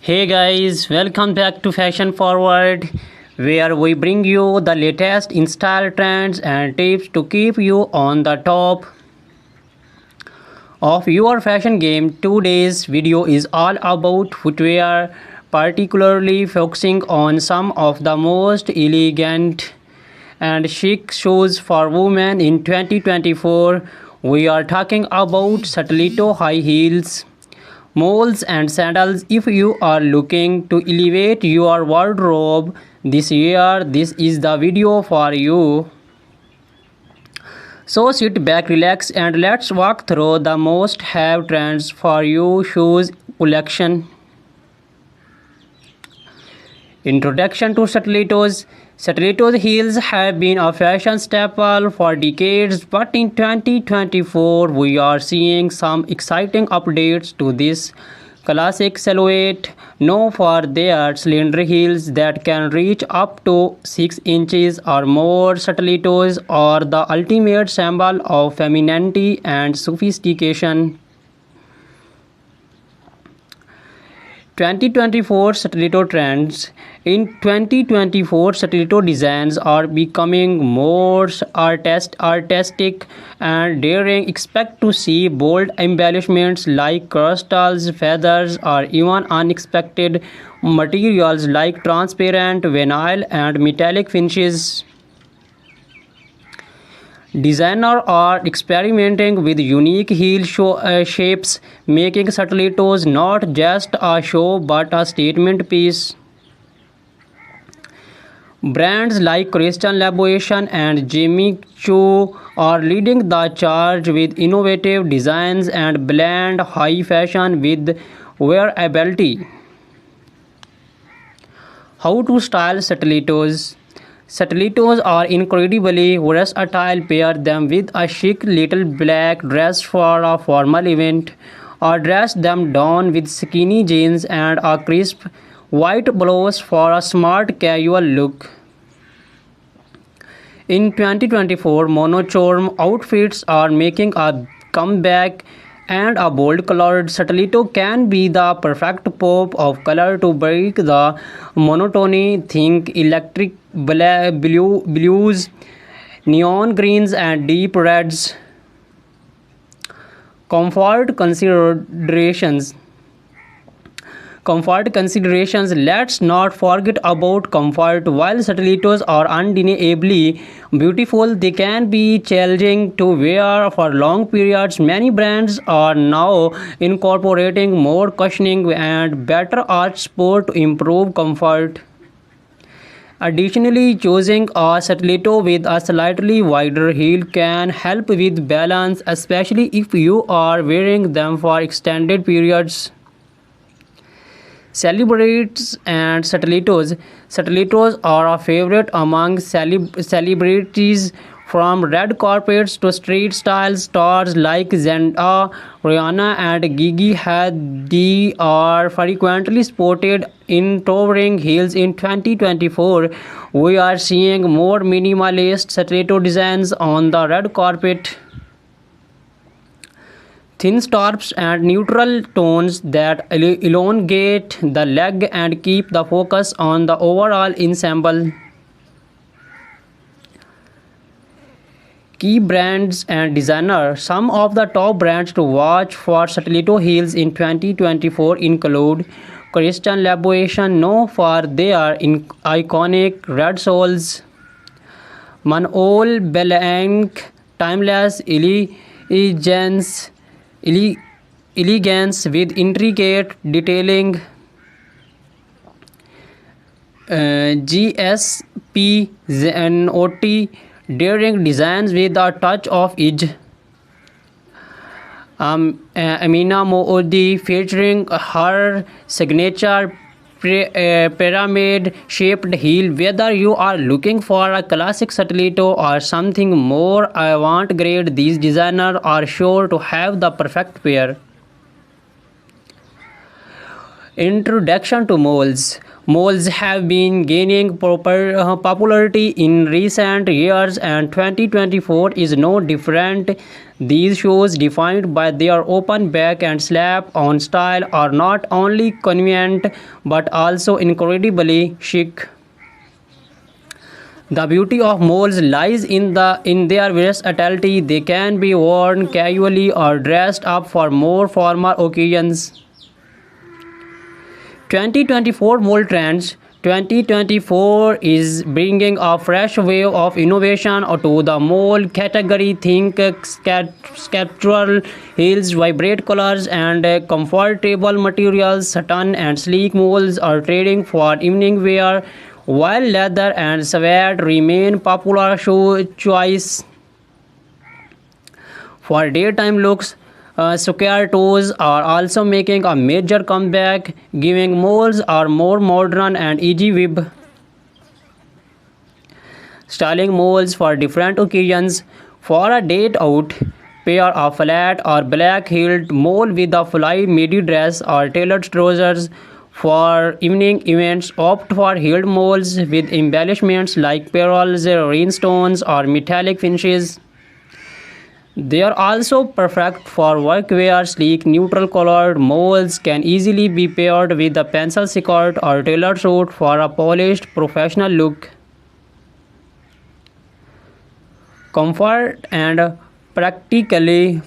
Hey guys, welcome back to Fashion Forward, where we bring you the latest in style trends and tips to keep you on the top of your fashion game. Today's video is all about footwear, particularly focusing on some of the most elegant and chic shoes for women in 2024. We are talking about stiletto high heels, moles and sandals. If you are looking to elevate your wardrobe this year, this is the video for you. So sit back, relax, and let's walk through the most have trends for you shoes collection. Introduction to stilettos. Stilettos heels have been a fashion staple for decades, but in 2024 we are seeing some exciting updates to this classic silhouette, known for their slender heels that can reach up to 6 inches or more. Stilettos are the ultimate symbol of femininity and sophistication. 2024 stiletto trends. In 2024, stiletto designs are becoming more artistic and daring. Expect to see bold embellishments like crystals, feathers, or even unexpected materials like transparent vinyl and metallic finishes. Designers are experimenting with unique shapes, making stilettos not just a show but a statement piece. Brands like Christian Louboutin and Jimmy Choo are leading the charge with innovative designs and blend high fashion with wearability. How to style stilettos? Stilettos are incredibly versatile. Pair them with a chic little black dress for a formal event, or dress them down with skinny jeans and a crisp white blouse for a smart casual look. In 2024, monochrome outfits are making a comeback, and a bold colored stiletto can be the perfect pop of color to break the monotony. Think electric blues, neon greens, and deep reds. Comfort considerations. Let's not forget about comfort. While stilettos are undeniably beautiful, they can be challenging to wear for long periods. Many brands are now incorporating more cushioning and better arch support to improve comfort. Additionally, choosing a stiletto with a slightly wider heel can help with balance, especially if you are wearing them for extended periods. Celebrities and stilettos. Stilettos are a favorite among celebrities, from red carpets to street style. Stars like Zendaya, Rihanna, and Gigi Hadid are frequently spotted in towering heels. In 2024, we are seeing more minimalist stiletto designs on the red carpet. Thin straps and neutral tones that elongate the leg and keep the focus on the overall ensemble. Key brands and designers. Some of the top brands to watch for stiletto heels in 2024 include Christian Louboutin, known for their iconic red soles; Manol Blahnik, timeless elegance with intricate detailing; GSP Zanotti, daring designs with a touch of edge; Amina Moody, featuring her signature pyramid-shaped heel. Whether you are looking for a classic stiletto or something more avant-garde, these designers are sure to have the perfect pair. Introduction to moles. Malls have been gaining popularity in recent years, and 2024 is no different. These shoes, defined by their open back and slap-on style, are not only convenient but also incredibly chic. The beauty of moles lies in their versatility. They can be worn casually or dressed up for more formal occasions. 2024 Mole Trends. 2024 is bringing a fresh wave of innovation to the mole category. Think sculptural heels, vibrant colors, and comfortable materials. Satin and sleek moles are trading for evening wear, while leather and suede remain popular shoe choice for daytime looks. Square toes are also making a major comeback, giving moles a more modern and easy web styling moles for different occasions. For a date out, pair a flat or black heeled mole with a fly midi dress or tailored trousers. For evening events, opt for heeled moles with embellishments like pearls, rhinestones, or metallic finishes. They are also perfect for workwear. Sleek, neutral-colored moles can easily be paired with a pencil skirt or tailored suit for a polished, professional look. Comfort and practicality.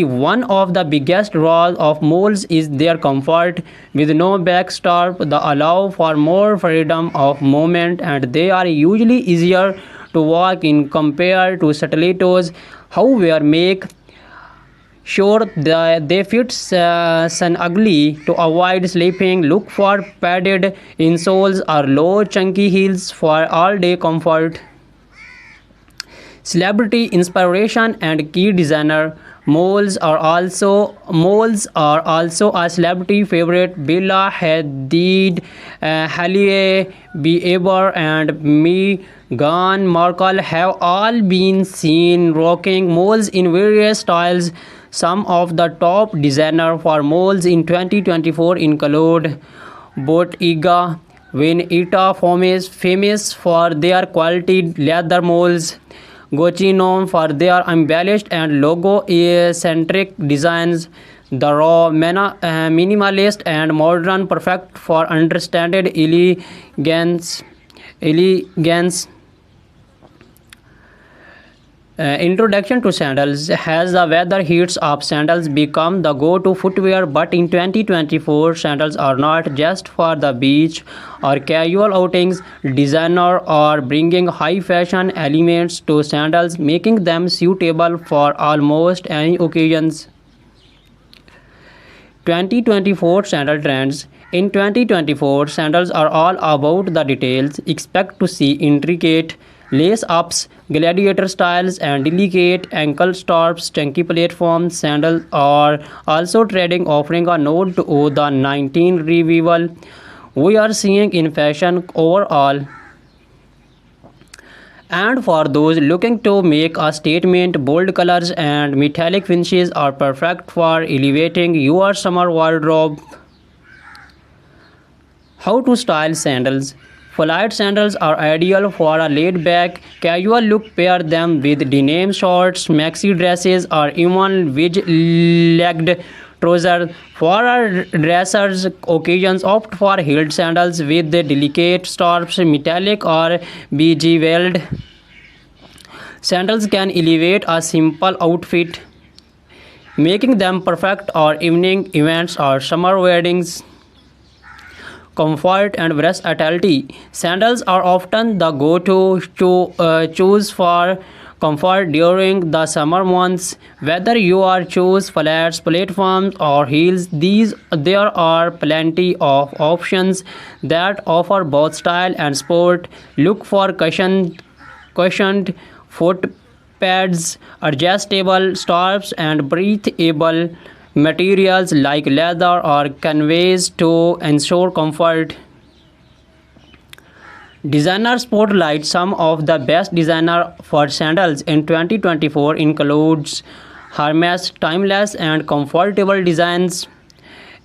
One of the biggest draws of moles is their comfort. With no backstrap, they allow for more freedom of movement, and they are usually easier to walk in compared to stilettos. However, make sure that they fit snugly to avoid slipping. Look for padded insoles or low chunky heels for all-day comfort. Celebrity inspiration and key designer. Moles are also a celebrity favorite. Bella Hadid, Hailey Bieber, and Meghan Markle have all been seen rocking moles in various styles. Some of the top designers for moles in 2024 include Bottega Veneta, famous for their quality leather moles. Gucci, known for their embellished and logo-centric designs. The raw, minimalist, and modern, perfect for understated elegance. Introduction to sandals. Has the weather heats up, sandals become the go-to footwear, but in 2024 sandals are not just for the beach or casual outings. Designers are bringing high fashion elements to sandals, making them suitable for almost any occasions. 2024 Sandal Trends. In 2024, sandals are all about the details. Expect to see intricate lace-ups, gladiator styles, and delicate ankle straps. Chunky platform sandals are also trending, offering a nod to the 19 revival we are seeing in fashion overall. And for those looking to make a statement, bold colors and metallic finishes are perfect for elevating your summer wardrobe. How to style sandals. Flight sandals are ideal for a laid-back, casual look. Pair them with denim shorts, maxi dresses, or even wedge-legged trousers. For a dressers occasions, opt for heeled sandals with delicate straps. Metallic or bejeweled sandals can elevate a simple outfit, making them perfect for evening events or summer weddings. Comfort and versatility. Sandals are often the go-to choose for comfort during the summer months. Whether you are choose flats, platforms, or heels, there are plenty of options that offer both style and sport. Look for cushioned foot pads, adjustable straps, and breathable materials like leather or canvas to ensure comfort. Designer spotlight. Some of the best designer for sandals in 2024 includes Hermes. Timeless and comfortable designs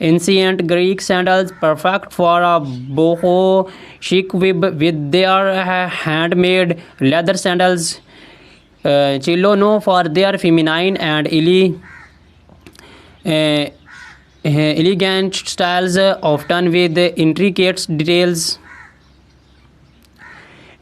Ancient Greek sandals, perfect for a boho chic with their handmade leather sandals. Chilo no for their feminine and uh, elegant styles, often with intricate details.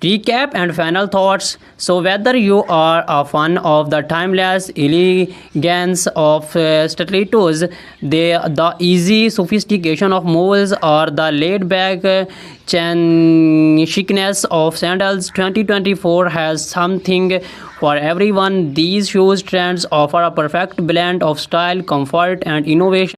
Recap and final thoughts. So, whether you are a fan of the timeless elegance of stilettos, the easy sophistication of moles, or the laid back chicness of sandals, 2024 has something for everyone. These shoes trends offer a perfect blend of style, comfort, and innovation.